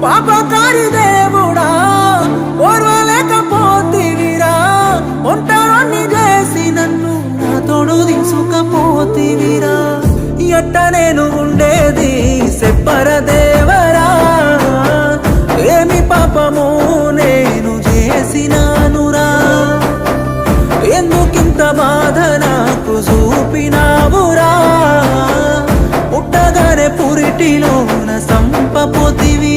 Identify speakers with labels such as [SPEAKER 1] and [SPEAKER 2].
[SPEAKER 1] పాపకారి దేవుడా ఓర్వలేకపోతివిరా ఒంటరిని చేసి నన్ను నా తోడు తీసుకపోతివిరా ఎట్ట నేను ఉండేది సెప్పర దేవరా ఏమి పాపము నేను చేసినానురా ఎందుకింత బాధ నాకు చూపినావురా పుట్టగానే పురిటిలోన సంపపోతివి